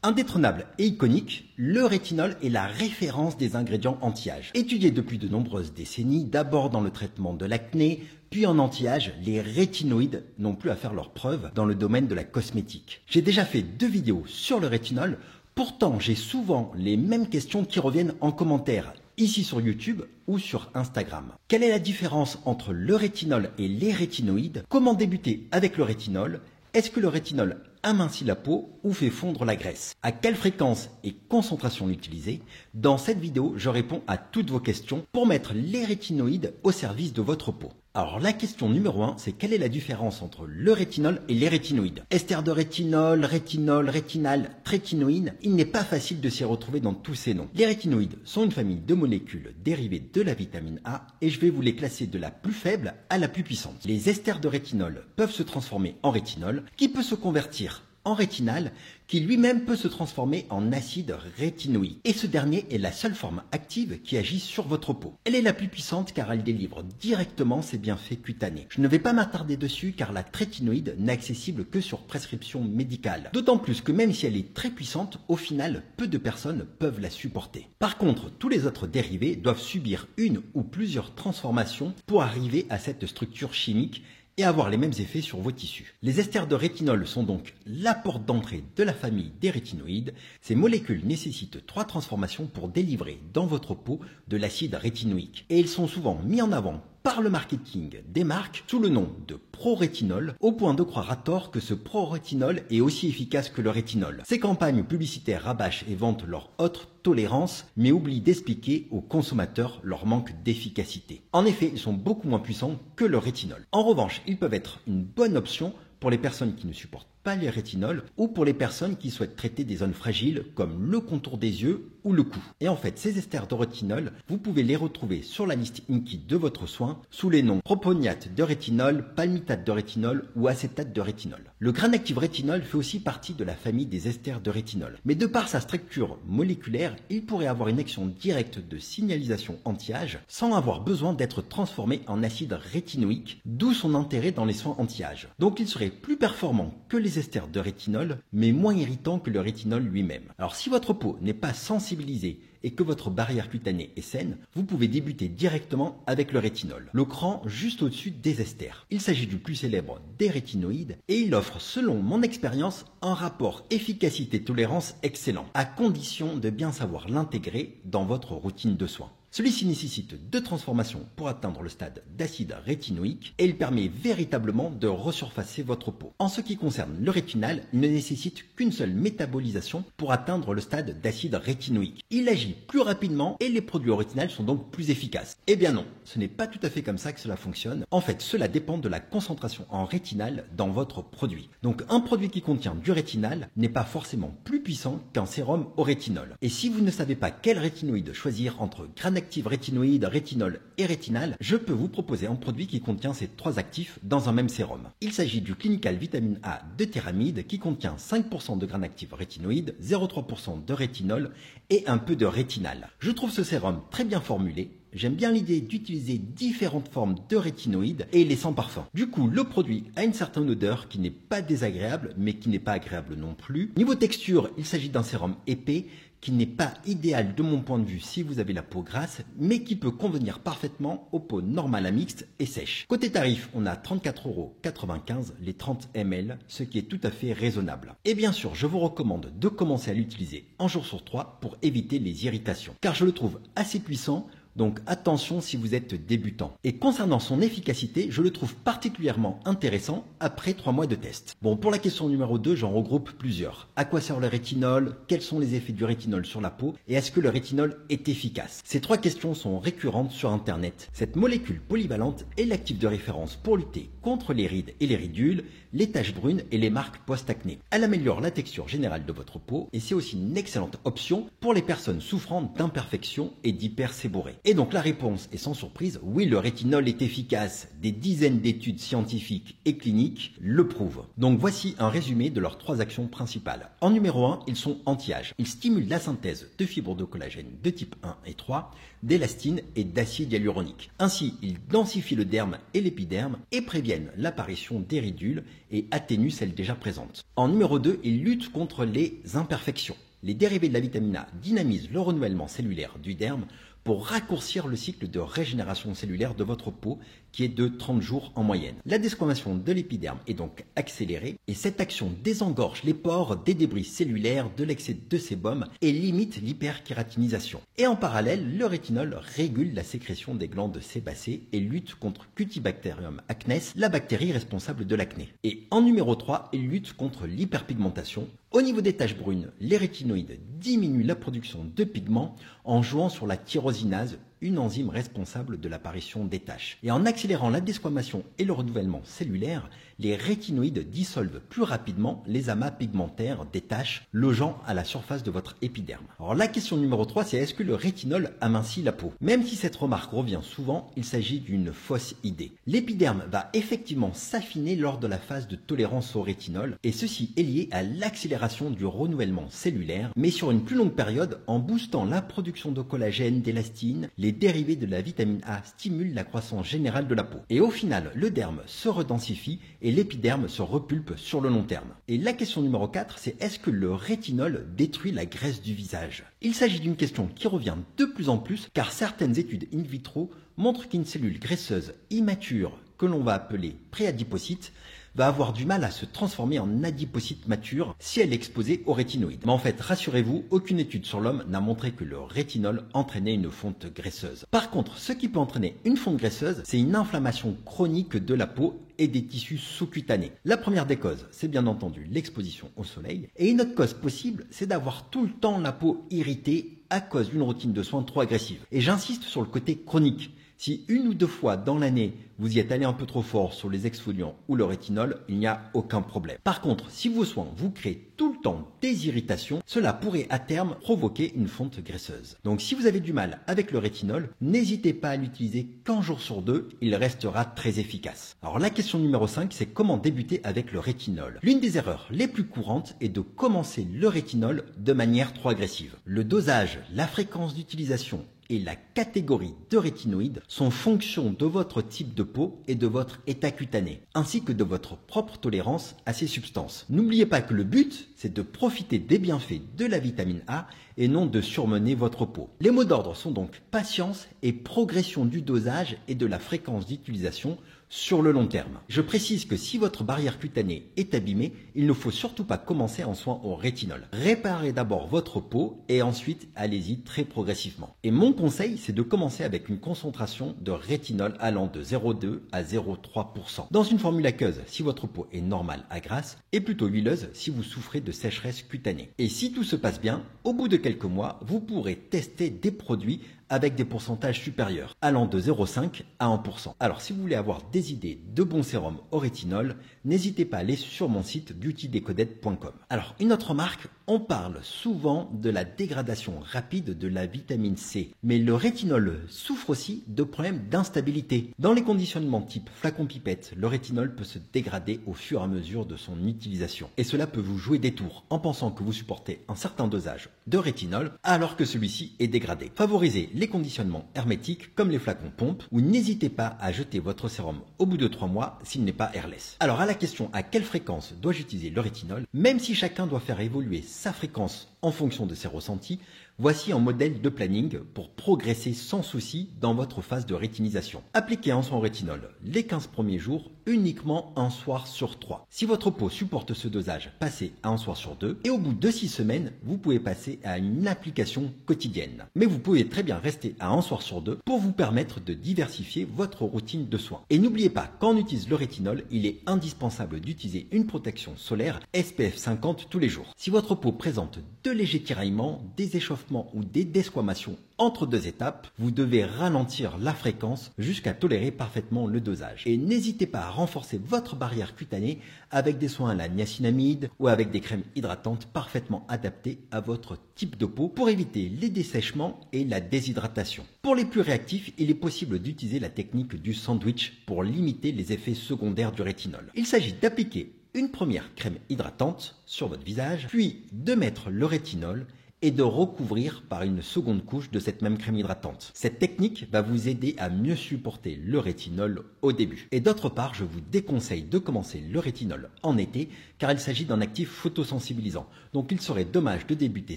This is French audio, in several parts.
Indétrônable et iconique, le rétinol est la référence des ingrédients anti-âge. Étudié depuis de nombreuses décennies, d'abord dans le traitement de l'acné, puis en anti-âge, les rétinoïdes n'ont plus à faire leurs preuves dans le domaine de la cosmétique. J'ai déjà fait 2 vidéos sur le rétinol, pourtant j'ai souvent les mêmes questions qui reviennent en commentaire, ici sur YouTube ou sur Instagram. Quelle est la différence entre le rétinol et les rétinoïdes? Comment débuter avec le rétinol? Est-ce que le rétinol amincit la peau ou fait fondre la graisse? À quelle fréquence et concentration l'utiliser? Dans cette vidéo, je réponds à toutes vos questions pour mettre les rétinoïdes au service de votre peau. Alors la question numéro 1, c'est quelle est la différence entre le rétinol et les rétinoïdes? Ester de rétinol, rétinol, rétinal, trétinoïne, il n'est pas facile de s'y retrouver dans tous ces noms. Les rétinoïdes sont une famille de molécules dérivées de la vitamine A et je vais vous les classer de la plus faible à la plus puissante. Les esters de rétinol peuvent se transformer en rétinol, qui peut se convertir en rétinal, qui lui-même peut se transformer en acide rétinoïque. Et ce dernier est la seule forme active qui agit sur votre peau. Elle est la plus puissante car elle délivre directement ses bienfaits cutanés. Je ne vais pas m'attarder dessus car la trétinoïde n'est accessible que sur prescription médicale. D'autant plus que même si elle est très puissante, au final, peu de personnes peuvent la supporter. Par contre, tous les autres dérivés doivent subir une ou plusieurs transformations pour arriver à cette structure chimique et avoir les mêmes effets sur vos tissus. Les esters de rétinol sont donc la porte d'entrée de la famille des rétinoïdes. Ces molécules nécessitent 3 transformations pour délivrer dans votre peau de l'acide rétinoïque. Et ils sont souvent mis en avant par le marketing des marques sous le nom de pro-rétinol, au point de croire à tort que ce pro-rétinol est aussi efficace que le rétinol. Ces campagnes publicitaires rabâchent et vantent leur haute tolérance, mais oublient d'expliquer aux consommateurs leur manque d'efficacité. En effet, ils sont beaucoup moins puissants que le rétinol. En revanche, ils peuvent être une bonne option pour les personnes qui ne supportent pas les rétinols ou pour les personnes qui souhaitent traiter des zones fragiles comme le contour des yeux ou le cou. Et en fait, ces esters de rétinol, vous pouvez les retrouver sur la liste INCI de votre soin sous les noms proponiate de rétinol, palmitate de rétinol ou acétate de rétinol. Le grain actif rétinol fait aussi partie de la famille des esters de rétinol. Mais de par sa structure moléculaire, il pourrait avoir une action directe de signalisation anti-âge sans avoir besoin d'être transformé en acide rétinoïque, d'où son intérêt dans les soins anti-âge. Donc il serait plus performant que les esters de rétinol, mais moins irritant que le rétinol lui-même. Alors si votre peau n'est pas sensibilisée et que votre barrière cutanée est saine, vous pouvez débuter directement avec le rétinol, le cran juste au-dessus des esters. Il s'agit du plus célèbre des rétinoïdes et il offre, selon mon expérience, un rapport efficacité-tolérance excellent, à condition de bien savoir l'intégrer dans votre routine de soins. Celui-ci nécessite 2 transformations pour atteindre le stade d'acide rétinoïque et il permet véritablement de resurfacer votre peau. En ce qui concerne le rétinal, il ne nécessite qu'une seule métabolisation pour atteindre le stade d'acide rétinoïque. Il agit plus rapidement et les produits au rétinal sont donc plus efficaces. Eh bien non, ce n'est pas tout à fait comme ça que cela fonctionne. En fait, cela dépend de la concentration en rétinal dans votre produit. Donc un produit qui contient du rétinal n'est pas forcément plus puissant qu'un sérum au rétinol. Et si vous ne savez pas quel rétinoïde choisir entre grain actif rétinoïde, rétinol et rétinal, je peux vous proposer un produit qui contient ces 3 actifs dans un même sérum. Il s'agit du Clinical Vitamine A de Théramide qui contient 5% de grain actif rétinoïde, 0,3% de rétinol et un peu de rétinal. Je trouve ce sérum très bien formulé. J'aime bien l'idée d'utiliser différentes formes de rétinoïdes et il est sans parfum. Du coup, le produit a une certaine odeur qui n'est pas désagréable, mais qui n'est pas agréable non plus. Niveau texture, il s'agit d'un sérum épais qui n'est pas idéal de mon point de vue si vous avez la peau grasse, mais qui peut convenir parfaitement aux peaux normales à mixtes et sèches. Côté tarif, on a 34,95 € les 30 ml, ce qui est tout à fait raisonnable. Et bien sûr, je vous recommande de commencer à l'utiliser un jour sur 3 pour éviter les irritations, car je le trouve assez puissant. Donc attention si vous êtes débutant. Et concernant son efficacité, je le trouve particulièrement intéressant après 3 mois de test. Bon, pour la question numéro 2, j'en regroupe plusieurs. À quoi sert le rétinol? Quels sont les effets du rétinol sur la peau? Et est-ce que le rétinol est efficace? Ces 3 questions sont récurrentes sur Internet. Cette molécule polyvalente est l'actif de référence pour lutter contre les rides et les ridules, les taches brunes et les marques post-acné. Elle améliore la texture générale de votre peau et c'est aussi une excellente option pour les personnes souffrant d'imperfections et d'hyperséborrhée. Et donc la réponse est sans surprise, oui, le rétinol est efficace. Des dizaines d'études scientifiques et cliniques le prouvent. Donc voici un résumé de leurs 3 actions principales. En numéro 1, ils sont anti-âge. Ils stimulent la synthèse de fibres de collagène de type 1 et 3, d'élastine et d'acide hyaluronique. Ainsi, ils densifient le derme et l'épiderme et préviennent l'apparition des ridules et atténuent celles déjà présentes. En numéro 2, ils luttent contre les imperfections. Les dérivés de la vitamine A dynamisent le renouvellement cellulaire du derme pour raccourcir le cycle de régénération cellulaire de votre peau qui est de 30 jours en moyenne. La desquamation de l'épiderme est donc accélérée et cette action désengorge les pores des débris cellulaires, de l'excès de sébum et limite l'hyperkératinisation. Et en parallèle, le rétinol régule la sécrétion des glandes sébacées et lutte contre Cutibacterium acnes, la bactérie responsable de l'acné. Et en numéro 3, il lutte contre l'hyperpigmentation. Au niveau des taches brunes, les rétinoïdes diminuent la production de pigments en jouant sur la tyrosinase, une enzyme responsable de l'apparition des taches. Et en accélérant la desquamation et le renouvellement cellulaire, les rétinoïdes dissolvent plus rapidement les amas pigmentaires des taches logeant à la surface de votre épiderme. Alors la question numéro 3, c'est est-ce que le rétinol amincit la peau? Même si cette remarque revient souvent, il s'agit d'une fausse idée. L'épiderme va effectivement s'affiner lors de la phase de tolérance au rétinol et ceci est lié à l'accélération du renouvellement cellulaire, mais sur une plus longue période en boostant la production de collagène, d'élastine, les dérivés de la vitamine A stimulent la croissance générale de la peau. Et au final, le derme se redensifie et l'épiderme se repulpe sur le long terme. Et la question numéro 4, c'est est-ce que le rétinol détruit la graisse du visage? Il s'agit d'une question qui revient de plus en plus car certaines études in vitro montrent qu'une cellule graisseuse immature que l'on va appeler préadipocyte va avoir du mal à se transformer en adipocyte mature si elle est exposée au rétinoïde. Mais en fait, rassurez-vous, aucune étude sur l'homme n'a montré que le rétinol entraînait une fonte graisseuse. Par contre, ce qui peut entraîner une fonte graisseuse, c'est une inflammation chronique de la peau et des tissus sous-cutanés. La première des causes, c'est bien entendu l'exposition au soleil. Et une autre cause possible, c'est d'avoir tout le temps la peau irritée à cause d'une routine de soins trop agressive. Et j'insiste sur le côté chronique. Si 1 ou 2 fois dans l'année, vous y êtes allé un peu trop fort sur les exfoliants ou le rétinol, il n'y a aucun problème. Par contre, si vos soins vous créent tout le temps des irritations, cela pourrait à terme provoquer une fonte graisseuse. Donc si vous avez du mal avec le rétinol, n'hésitez pas à l'utiliser qu'un jour sur 2, il restera très efficace. Alors la question numéro 5, c'est comment débuter avec le rétinol. L'une des erreurs les plus courantes est de commencer le rétinol de manière trop agressive. Le dosage, la fréquence d'utilisation et la catégorie de rétinoïdes sont fonction de votre type de peau et de votre état cutané, ainsi que de votre propre tolérance à ces substances. N'oubliez pas que le but, c'est de profiter des bienfaits de la vitamine A et non de surmener votre peau. Les mots d'ordre sont donc patience et progression du dosage et de la fréquence d'utilisation sur le long terme. Je précise que si votre barrière cutanée est abîmée, il ne faut surtout pas commencer en soins au rétinol. Réparez d'abord votre peau et ensuite allez-y très progressivement. Et mon conseil, c'est de commencer avec une concentration de rétinol allant de 0,2 à 0,3%. Dans une formule aqueuse si votre peau est normale à grasse et plutôt huileuse si vous souffrez de sécheresse cutanée. Et si tout se passe bien, au bout de quelques mois, vous pourrez tester des produits avec des pourcentages supérieurs, allant de 0,5 à 1%. Alors si vous voulez avoir des idées de bons sérums au rétinol, n'hésitez pas à aller sur mon site beautydecoded.com. Alors une autre remarque, on parle souvent de la dégradation rapide de la vitamine C, mais le rétinol souffre aussi de problèmes d'instabilité. Dans les conditionnements type flacon pipette, le rétinol peut se dégrader au fur et à mesure de son utilisation. Et cela peut vous jouer des tours en pensant que vous supportez un certain dosage de rétinol alors que celui-ci est dégradé. Favorisez les conditionnements hermétiques comme les flacons pompes ou n'hésitez pas à jeter votre sérum au bout de 3 mois s'il n'est pas airless. Alors à la question à quelle fréquence dois-je utiliser le rétinol, même si chacun doit faire évoluer sa fréquence en fonction de ses ressentis, voici un modèle de planning pour progresser sans souci dans votre phase de rétinisation. Appliquez un soin au rétinol les 15 premiers jours, uniquement un soir sur 3. Si votre peau supporte ce dosage, passez à un soir sur 2 et au bout de 6 semaines, vous pouvez passer à une application quotidienne. Mais vous pouvez très bien rester à un soir sur 2 pour vous permettre de diversifier votre routine de soins. Et n'oubliez pas, quand on utilise le rétinol, il est indispensable d'utiliser une protection solaire SPF 50 tous les jours. Si votre peau présente de légers tiraillements, des échauffements d'échauffement ou des desquamations entre deux étapes, vous devez ralentir la fréquence jusqu'à tolérer parfaitement le dosage. Et n'hésitez pas à renforcer votre barrière cutanée avec des soins à la niacinamide ou avec des crèmes hydratantes parfaitement adaptées à votre type de peau pour éviter les dessèchements et la déshydratation. Pour les plus réactifs, il est possible d'utiliser la technique du sandwich pour limiter les effets secondaires du rétinol. Il s'agit d'appliquer une première crème hydratante sur votre visage, puis de mettre le rétinol et de recouvrir par une seconde couche de cette même crème hydratante. Cette technique va vous aider à mieux supporter le rétinol au début. Et d'autre part, je vous déconseille de commencer le rétinol en été car il s'agit d'un actif photosensibilisant. Donc il serait dommage de débuter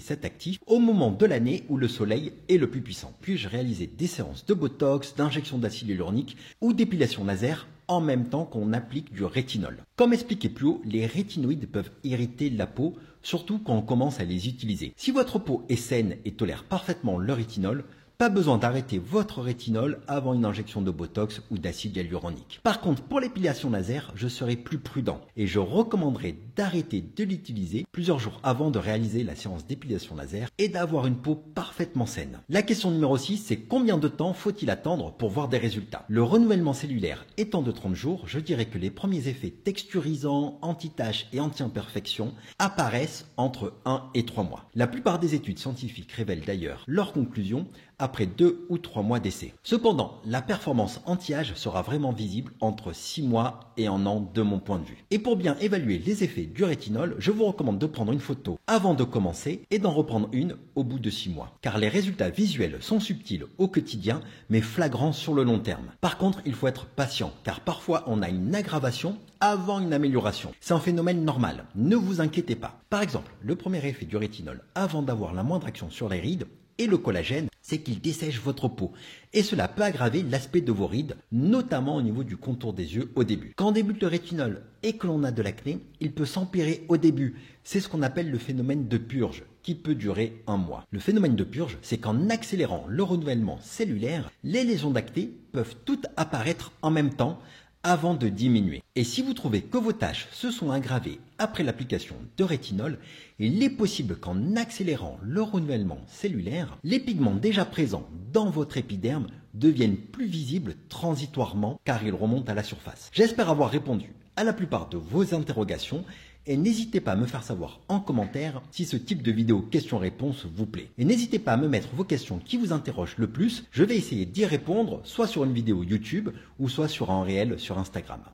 cet actif au moment de l'année où le soleil est le plus puissant. Puis-je réaliser des séances de botox, d'injection d'acide hyaluronique ou d'épilation laser en même temps qu'on applique du rétinol. Comme expliqué plus haut, les rétinoïdes peuvent irriter la peau, surtout quand on commence à les utiliser. Si votre peau est saine et tolère parfaitement le rétinol, pas besoin d'arrêter votre rétinol avant une injection de botox ou d'acide hyaluronique. Par contre, pour l'épilation laser, je serai plus prudent et je recommanderais d'arrêter de l'utiliser plusieurs jours avant de réaliser la séance d'épilation laser et d'avoir une peau parfaitement saine. La question numéro 6, c'est combien de temps faut-il attendre pour voir des résultats? Le renouvellement cellulaire étant de 30 jours, je dirais que les premiers effets texturisants, anti-taches et anti-imperfections apparaissent entre 1 et 3 mois. La plupart des études scientifiques révèlent d'ailleurs leurs conclusions après 2 ou 3 mois d'essai. Cependant, la performance anti-âge sera vraiment visible entre 6 mois et 1 an de mon point de vue. Et pour bien évaluer les effets du rétinol, je vous recommande de prendre une photo avant de commencer et d'en reprendre une au bout de 6 mois. Car les résultats visuels sont subtils au quotidien, mais flagrants sur le long terme. Par contre, il faut être patient, car parfois on a une aggravation avant une amélioration. C'est un phénomène normal, ne vous inquiétez pas. Par exemple, le premier effet du rétinol avant d'avoir la moindre action sur les rides et le collagène, c'est qu'il dessèche votre peau. Et cela peut aggraver l'aspect de vos rides, notamment au niveau du contour des yeux au début. Quand débute le rétinol et que l'on a de l'acné, il peut s'empirer au début. C'est ce qu'on appelle le phénomène de purge, qui peut durer 1 mois. Le phénomène de purge, c'est qu'en accélérant le renouvellement cellulaire, les lésions d'acné peuvent toutes apparaître en même temps, avant de diminuer. Et si vous trouvez que vos taches se sont aggravées après l'application de rétinol, il est possible qu'en accélérant le renouvellement cellulaire, les pigments déjà présents dans votre épiderme deviennent plus visibles transitoirement car ils remontent à la surface. J'espère avoir répondu à la plupart de vos interrogations et n'hésitez pas à me faire savoir en commentaire si ce type de vidéo questions-réponses vous plaît. Et n'hésitez pas à me mettre vos questions qui vous interrogent le plus, je vais essayer d'y répondre soit sur une vidéo YouTube ou soit sur un réel sur Instagram.